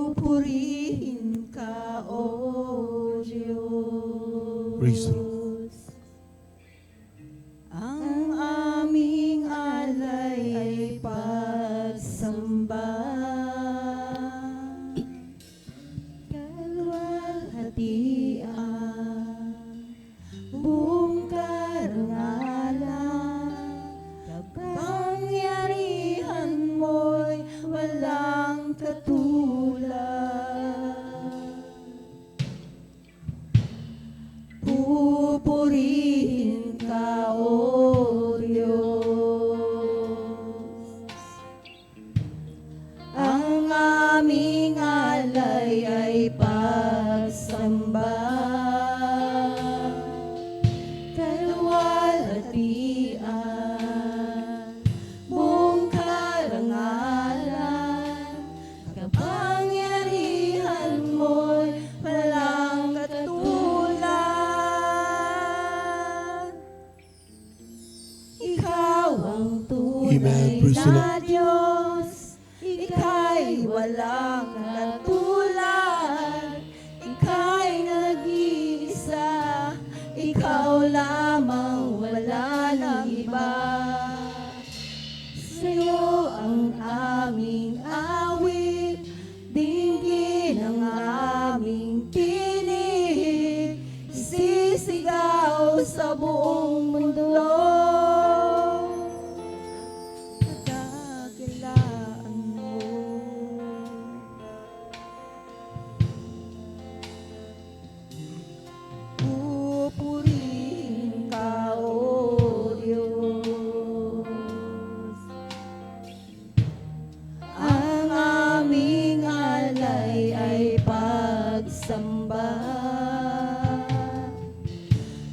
Pupurihin ka, O Diyos. Praise the Lord. Ang aming alay ay pagsamba, kalwalhatian, buong karangalan, kapangyarihan mo'y walang katulad. Pupurihin ka, O Diyos. Ang aming alay ay pagsamba, kalwalhatian, buong karangalan, kapangyarihan mo'y walang katulad. Ikaw ang tunay Amen. Praise the na Lord. Diyos, Ika'y walang katulad, Ika'y nag-iisa, Ikaw lamang, wala nang iba. Sa'yo ang aming awit, dinggin ang aming tinig, sisigaw sa buong mundo. Kadakilaan mo. Pupurihin ka, O Diyos. Ang aming alay ay pagsamba,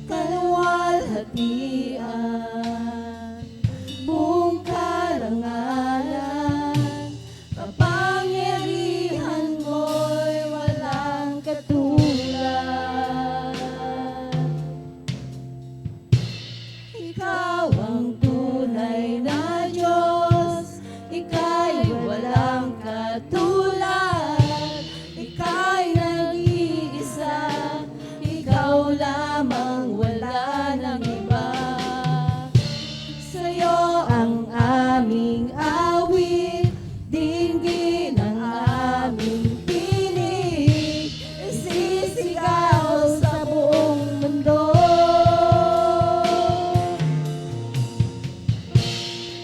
kalwalhatian, buong karangalan, kapangyarihan mo'y walang katulad. Ikaw ang tunay na Diyos, Ika'y walang katulad, Ika'y nag-iisa, Ikaw lamang, wala nang iba. Sa'yo ang aming awit, dinggin ang aming tinig, sisigaw sa buong mundo.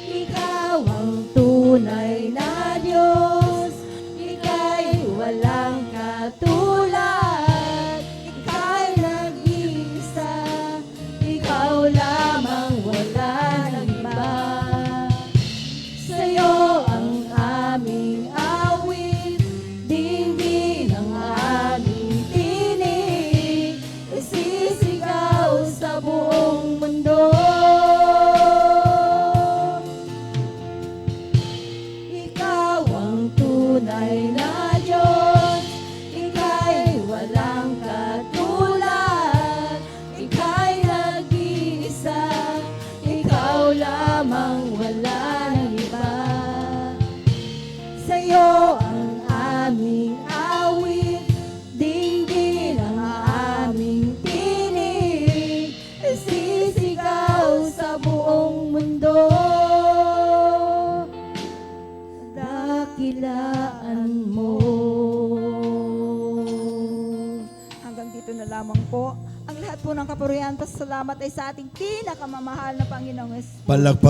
Ikaw ang tunay na Diyos, Ika'y walang katulad, Ika'y nag-iisa, Ikaw lamang, wala nang iba. Sa'yo ang aming awit, dinggin ang aming tinig, sisigaw sa buong mundo. Ikaw ang tunay na Diyos, Ika'y walang katulad, Ika'y nag-iisa, Ikaw lamang, wala nang iba. Sa'yo ang aming awit, dinggin ang aming tinig, sisigaw sa buong mundo. Dakilaan mo. Hanggang dito na lamang po. Ang lahat po ng kapurihan, pasalamat ay sa ating pinakamamahal na Panginoong Yesus. Palakpak